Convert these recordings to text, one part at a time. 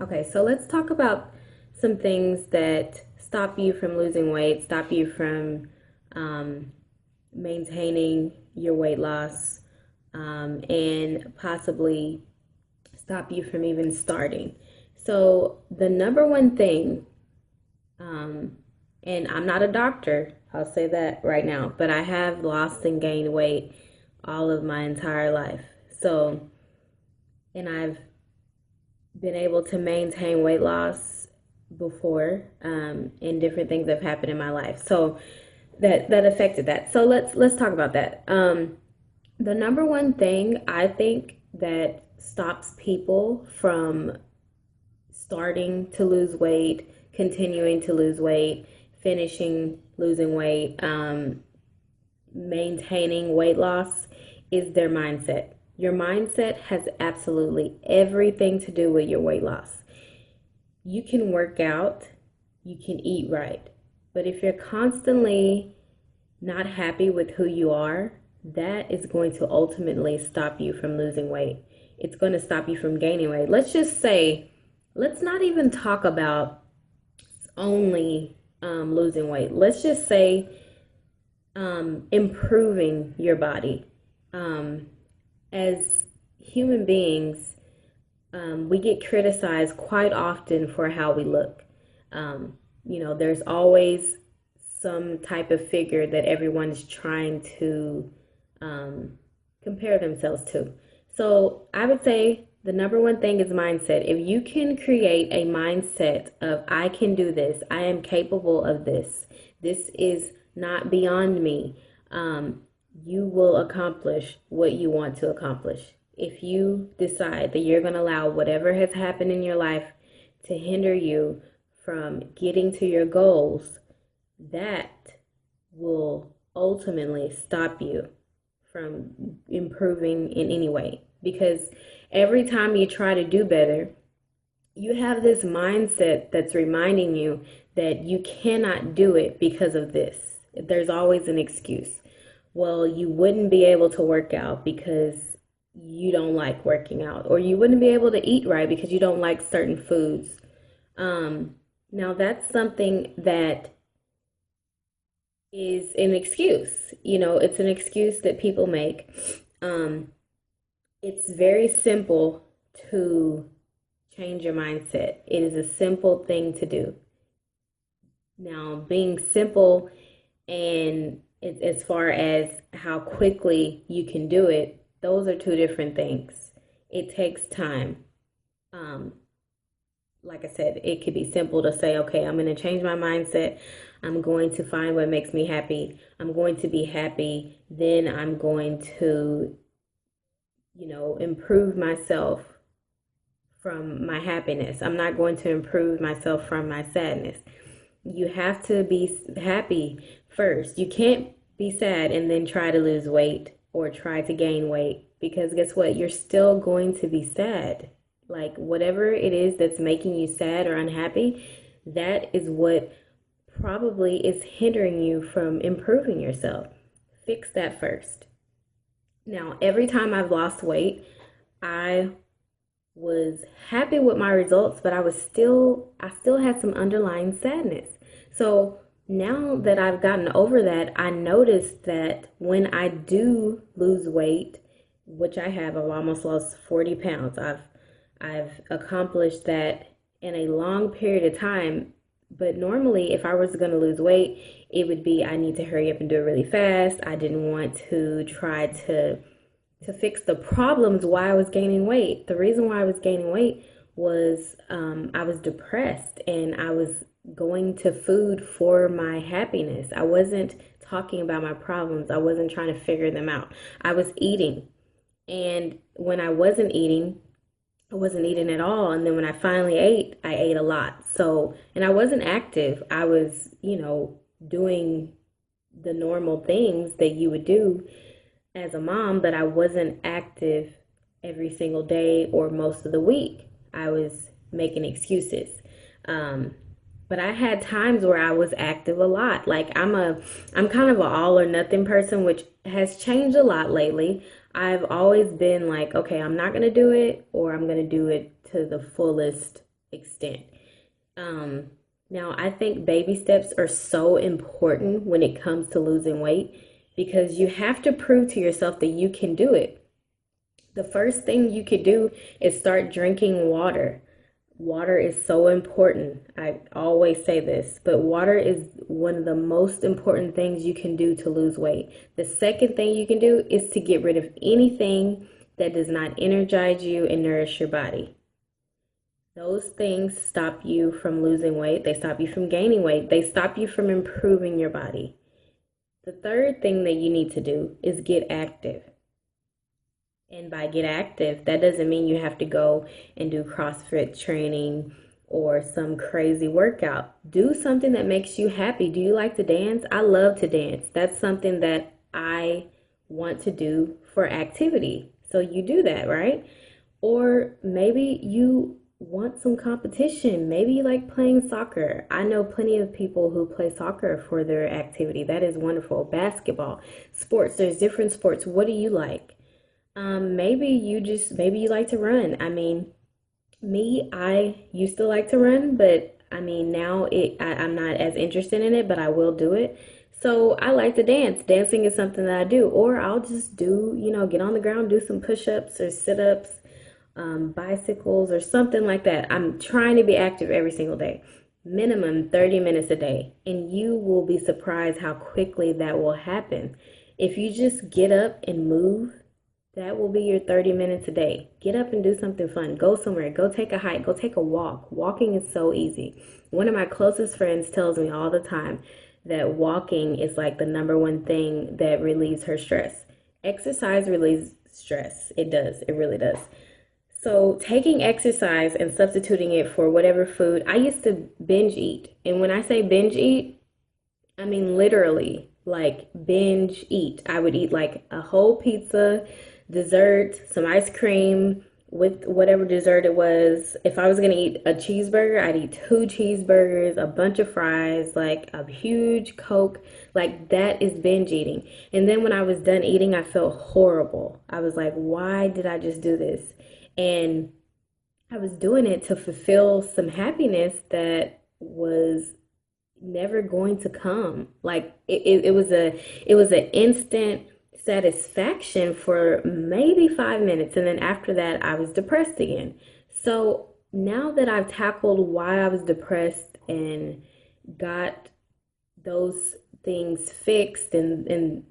Okay, so let's talk about some things that stop you from losing weight, stop you from um, maintaining your weight loss, and possibly stop you from even starting. So, the number one thing, um, and I'm not a doctor, I'll say that right now, but I have lost and gained weight all of my entire life. So, and I've been able to maintain weight loss before, and different things have happened in my life. So that affected that. So let's talk about that. The number one thing I think that stops people from starting to lose weight, continuing to lose weight, finishing losing weight, maintaining weight loss is their mindset. Your mindset has absolutely everything to do with your weight loss. You can work out, you can eat right, but if you're constantly not happy with who you are, that is going to ultimately stop you from losing weight. It's going to stop you from gaining weight. Let's just say, let's not even talk about only losing weight. Let's just say improving your body. Um, as human beings, we get criticized quite often for how we look. There's always some type of figure that everyone's trying to um, compare themselves to. So I would say the number one thing is mindset. If you can create a mindset of, I can do this, I am capable of this is not beyond me, you will accomplish what you want to accomplish. If you decide that you're going to allow whatever has happened in your life to hinder you from getting to your goals, that will ultimately stop you from improving in any way. Because every time you try to do better, you have this mindset that's reminding you that you cannot do it because of this. There's always an excuse. Well, you wouldn't be able to work out because you don't like working out, or you wouldn't be able to eat right because you don't like certain foods. Now, that's something that is an excuse. It's an excuse that people make. Um, it's very simple to change your mindset. It is a simple thing to do. Now, being simple and as far as how quickly you can do it, those are two different things. It takes time. Um, like I said, it could be simple to say, okay, I'm going to change my mindset. I'm going to find what makes me happy. I'm going to be happy. Then I'm going to, improve myself from my happiness. I'm not going to improve myself from my sadness. You have to be happy first. You can't be sad and then try to lose weight or try to gain weight, because guess what? You're still going to be sad. Like, whatever it is that's making you sad or unhappy, that is what probably is hindering you from improving yourself. Fix that first. Now, every time I've lost weight, I was happy with my results, but I still had some underlying sadness. So now that I've gotten over that, I noticed that when I do lose weight, which I have, I've almost lost 40 pounds. I've accomplished that in a long period of time. But normally, if I was going to lose weight, it would be, I need to hurry up and do it really fast. I didn't want to try to fix the problems why I was gaining weight. The reason why I was gaining weight was I was depressed and I was going to food for my happiness. I wasn't talking about my problems. I wasn't trying to figure them out. I was eating. And when I wasn't eating at all. And then when I finally ate, I ate a lot. So, and I wasn't active. I was, doing the normal things that you would do as a mom, but I wasn't active every single day or most of the week. I was making excuses. Um, but I had times where I was active a lot. Like, I'm kind of an all or nothing person, which has changed a lot lately. I've always been like, okay, I'm not going to do it, or I'm going to do it to the fullest, extent. Um, Now, I think baby steps are so important when it comes to losing weight because you have to prove to yourself that you can do it. The first thing you could do is start drinking water. Water is so important. I always say this, but water is one of the most important things you can do to lose weight. The second thing you can do is to get rid of anything that does not energize you and nourish your body. Those things stop you from losing weight. They stop you from gaining weight. They stop you from improving your body. The third thing that you need to do is get active. And by get active, that doesn't mean you have to go and do CrossFit training or some crazy workout. Do something that makes you happy. Do you like to dance? I love to dance. That's something that I want to do for activity. So you do that, right? Or maybe you want some competition. Maybe you like playing soccer. I know plenty of people who play soccer for their activity. That is wonderful. Basketball, sports, there's different sports. What do you like? Maybe you like to run. I mean, me, I used to like to run, but I mean, I'm not as interested in it, but I will do it. So I like to dance. Dancing is something that I do, or I'll just do, get on the ground, do some push-ups or sit-ups, bicycles or something like that. I'm trying to be active every single day, minimum 30 minutes a day, and you will be surprised how quickly that will happen. If you just get up and move, that will be your 30 minutes a day. Get up and do something fun. Go somewhere. Go take a hike. Go take a walk. Walking is so easy. One of my closest friends tells me all the time that walking is like the number one thing that relieves her stress. Exercise relieves stress. It does. It really does. So, taking exercise and substituting it for whatever food, I used to binge eat. And when I say binge eat, I mean literally like binge eat. I would eat like a whole pizza, dessert, some ice cream with whatever dessert it was. If I was gonna eat a cheeseburger, I'd eat two cheeseburgers, a bunch of fries, like a huge Coke. Like that is binge eating. And then when I was done eating, I felt horrible. I was like, why did I just do this? And I was doing it to fulfill some happiness that was never going to come. Like it was an instant satisfaction for maybe 5 minutes, and then after that I was depressed again. So now that I've tackled why I was depressed and got those things fixed and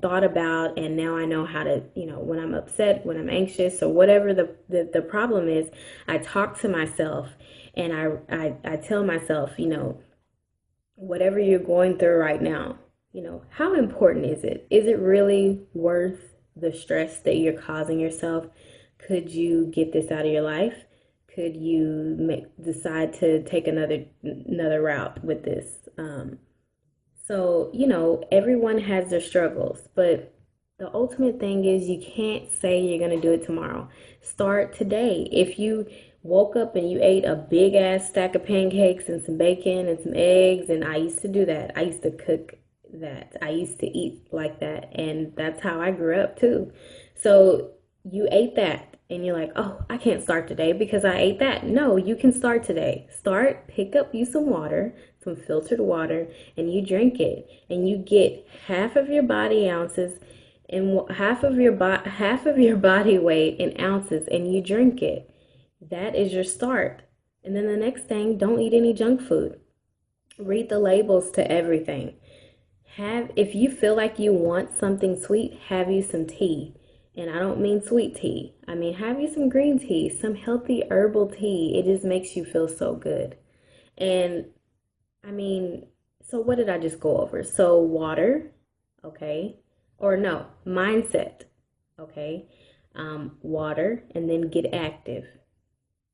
thought about, and now I know how to, when I'm upset, when I'm anxious, or whatever the problem is, I talk to myself and I tell myself, whatever you're going through right now, how important is it? Is it really worth the stress that you're causing yourself? Could you get this out of your life? Could you decide to take another route with this? So, everyone has their struggles, but the ultimate thing is you can't say you're going to do it tomorrow. Start today. If you woke up and you ate a big ass stack of pancakes and some bacon and some eggs, and I used to do that. I used to cook that. I used to eat like that, and that's how I grew up too. So you ate that and you're like, oh, I can't start today because I ate that. No, you can start today. Pick up you some water, some filtered water, and you drink it, and you get half of your body ounces and half of your body weight in ounces, and you drink it. That is your start. And then the next thing, don't eat any junk food. Read the labels to everything. If you feel like you want something sweet, have you some tea. And I don't mean sweet tea. I mean, have you some green tea, some healthy herbal tea. It just makes you feel so good. And I mean, so what did I just go over? So water, okay, or no, mindset, okay, water, and then get active.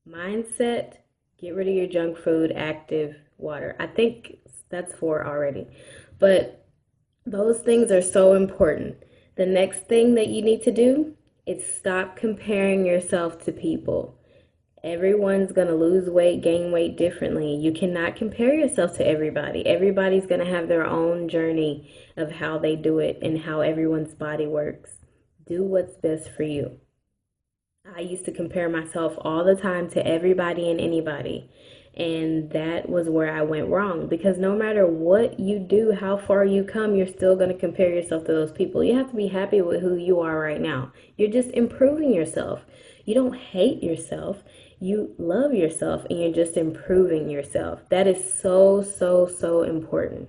Mindset, get rid of your junk food, active, water. I think that's four already. But those things are so important. The next thing that you need to do is stop comparing yourself to people. Everyone's going to lose weight, gain weight differently. You cannot compare yourself to everybody. Everybody's going to have their own journey of how they do it and how everyone's body works. Do what's best for you. I used to compare myself all the time to everybody and anybody. And that was where I went wrong, because no matter what you do, how far you come, you're still going to compare yourself to those people. You have to be happy with who you are right now. You're just improving yourself. You don't hate yourself. You love yourself and you're just improving yourself. That is so, so, so important.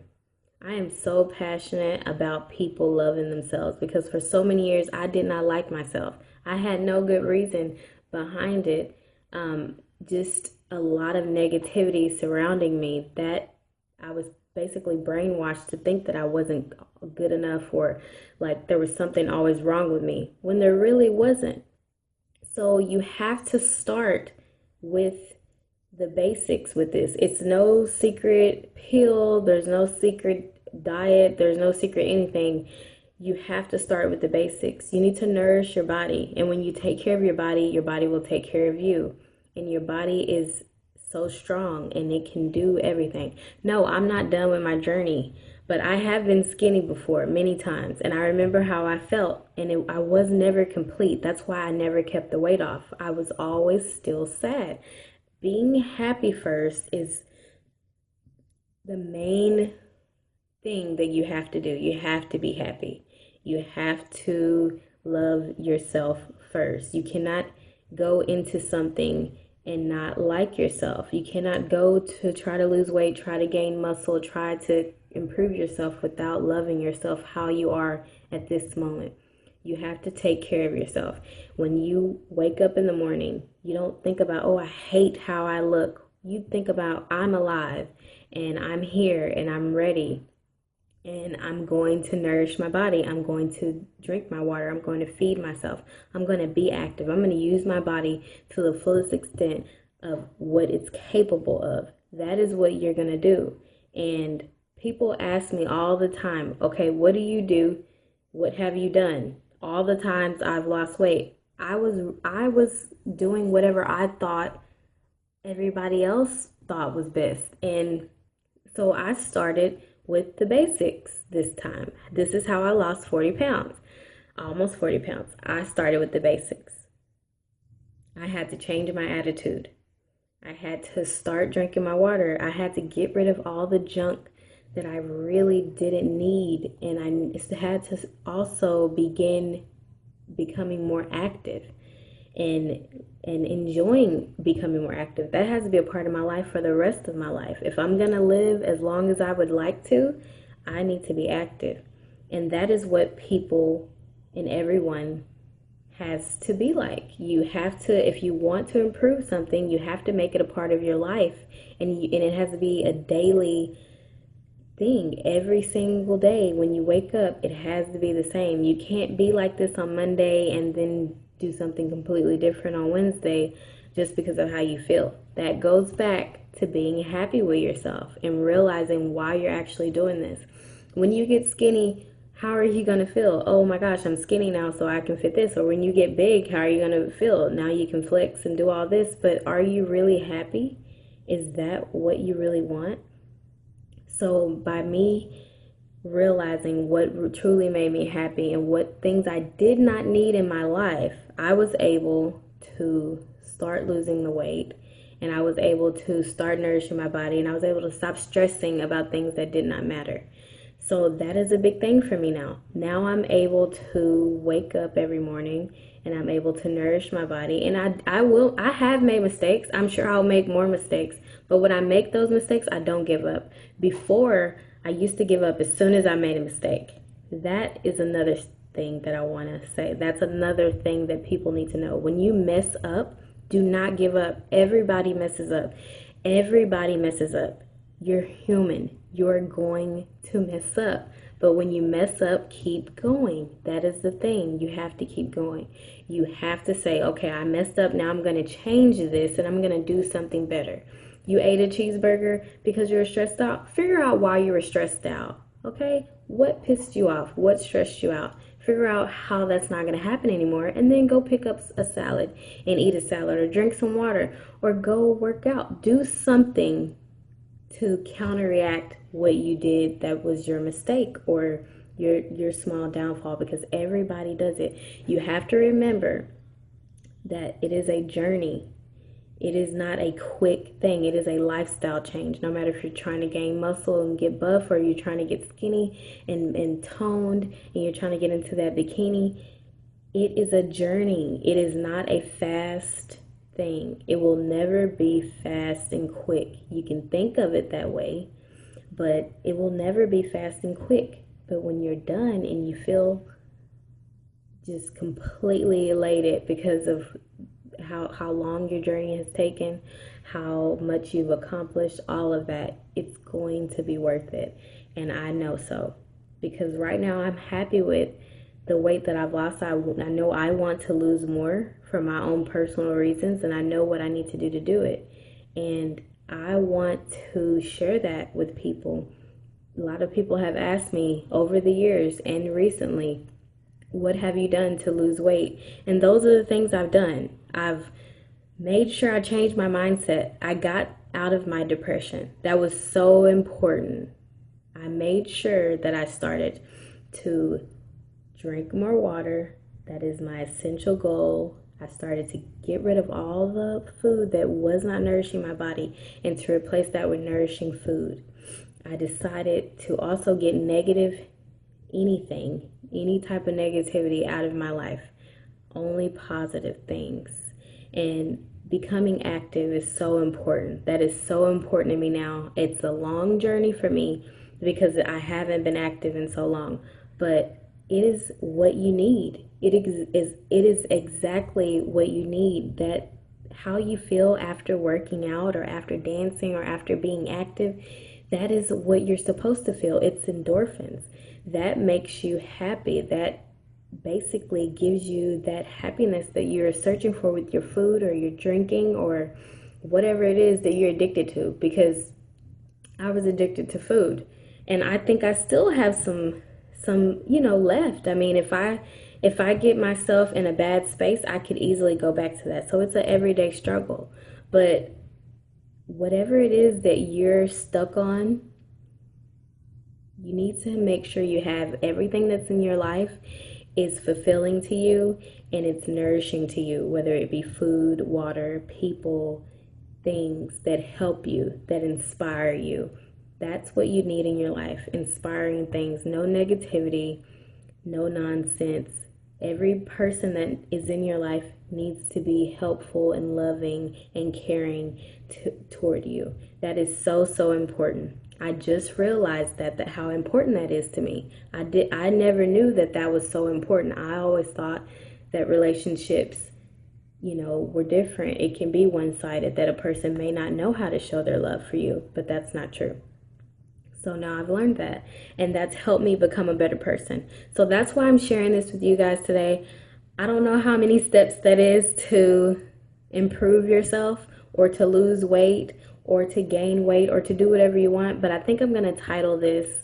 I am so passionate about people loving themselves, because for so many years I did not like myself. I had no good reason behind it. Just a lot of negativity surrounding me, that I was basically brainwashed to think that I wasn't good enough, or like there was something always wrong with me when there really wasn't. So you have to start with the basics with this. It's no secret pill, there's no secret diet, there's no secret anything. You have to start with the basics. You need to nourish your body. And when you take care of your body will take care of you. And your body is so strong and it can do everything. No, I'm not done with my journey, but I have been skinny before many times. And I remember how I felt, and I was never complete. That's why I never kept the weight off. I was always still sad. Being happy first is the main thing that you have to do. You have to be happy. You have to love yourself first. You cannot go into something and not like yourself. You cannot go to try to lose weight, try to gain muscle, try to improve yourself without loving yourself how you are at this moment. You have to take care of yourself. When you wake up in the morning, you don't think about, oh, I hate how I look. You think about, I'm alive and I'm here and I'm ready and I'm going to nourish my body. I'm going to drink my water. I'm going to feed myself. I'm going to be active. I'm going to use my body to the fullest extent of what it's capable of. That is what you're going to do. And people ask me all the time, okay, what do you do? What have you done? All the times I've lost weight, I was doing whatever I thought everybody else thought was best. And so I started with the basics this time. This is how I lost 40 pounds, almost 40 pounds. I started with the basics. I had to change my attitude. I had to start drinking my water. I had to get rid of all the junk that I really didn't need. And I had to also begin becoming more active and enjoying becoming more active. That has to be a part of my life for the rest of my life. If I'm going to live as long as I would like to, I need to be active. And that is what people and everyone has to be like. You have to, if you want to improve something, you have to make it a part of your life. And it has to be a daily thing. Every single day when you wake up, it has to be the same. You can't be like this on Monday and then do something completely different on Wednesday just because of how you feel. That goes back to being happy with yourself and realizing why you're actually doing this. When you get skinny, how are you going to feel? Oh my gosh, I'm skinny now so I can fit this. Or when you get big, how are you going to feel? Now you can flex and do all this, but are you really happy? Is that what you really want? So by me realizing what truly made me happy and what things I did not need in my life, I was able to start losing the weight, and I was able to start nourishing my body, and I was able to stop stressing about things that did not matter. So that is a big thing for me now. Now I'm able to wake up every morning and I'm able to nourish my body. And I have made mistakes. I'm sure I'll make more mistakes. But when I make those mistakes, I don't give up. Before, I used to give up as soon as I made a mistake. That is another thing that I want to say. That's another thing that people need to know. When you mess up, do not give up. Everybody messes up. Everybody messes up. You're human. You're going to mess up. But when you mess up, keep going. That is the thing. You have to keep going. You have to say, okay, I messed up. Now I'm going to change this and I'm going to do something better. You ate a cheeseburger because you were stressed out. Figure out why you were stressed out. Okay? What pissed you off? What stressed you out? Figure out how that's not going to happen anymore, and then go pick up a salad and eat a salad, or drink some water, or go work out. Do something to counteract what you did that was your mistake or your small downfall, because everybody does it. You have to remember that it is a journey. It is not a quick thing. It is a lifestyle change. No matter if you're trying to gain muscle and get buff, or you're trying to get skinny and toned, and you're trying to get into that bikini, it is a journey. It is not a fast thing. It will never be fast and quick. You can think of it that way, but it will never be fast and quick. But when you're done and you feel just completely elated because of how long your journey has taken, how much you've accomplished, all of that, it's going to be worth it. And I know so, because right now I'm happy with the weight that I've lost. I know I want to lose more for my own personal reasons, and I know what I need to do it. And I want to share that with people. A lot of people have asked me over the years and recently, what have you done to lose weight? And those are the things I've done. I've made sure I changed my mindset. I got out of my depression. That was so important. I made sure that I started to drink more water. That is my essential goal. I started to get rid of all the food that was not nourishing my body and to replace that with nourishing food. I decided to also get any type of negativity out of my life. Only positive things. And becoming active is so important. That is so important to me now. It's a long journey for me because I haven't been active in so long. But it is what you need. It is exactly what you need. That how you feel after working out or after dancing or after being active, that is what you're supposed to feel. It's endorphins. That makes you happy. That basically gives you that happiness that you're searching for with your food or your drinking or whatever it is that you're addicted to. Because I was addicted to food, and I think I still have some left. I mean, if I get myself in a bad space, I could easily go back to that. So it's an everyday struggle. But whatever it is that you're stuck on, you need to make sure you have everything that's in your life is fulfilling to you and it's nourishing to you, whether it be food, water, people, things that help you, that inspire you. That's what you need in your life. Inspiring things. No negativity, no nonsense. Every person that is in your life needs to be helpful and loving and caring toward you. That is so, so important. I just realized that how important that is to me. I never knew that was so important. I always thought that relationships, were different. It can be one-sided, that a person may not know how to show their love for you, but that's not true. So now I've learned that, and that's helped me become a better person. So that's why I'm sharing this with you guys today. I don't know how many steps that is to improve yourself or to lose weight or to gain weight or to do whatever you want, but I think I'm going to title this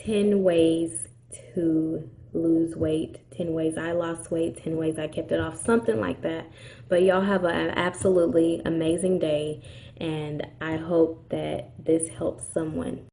10 ways to lose weight, 10 ways I lost weight, 10 ways I kept it off, something like that. But y'all have an absolutely amazing day, and I hope that this helps someone.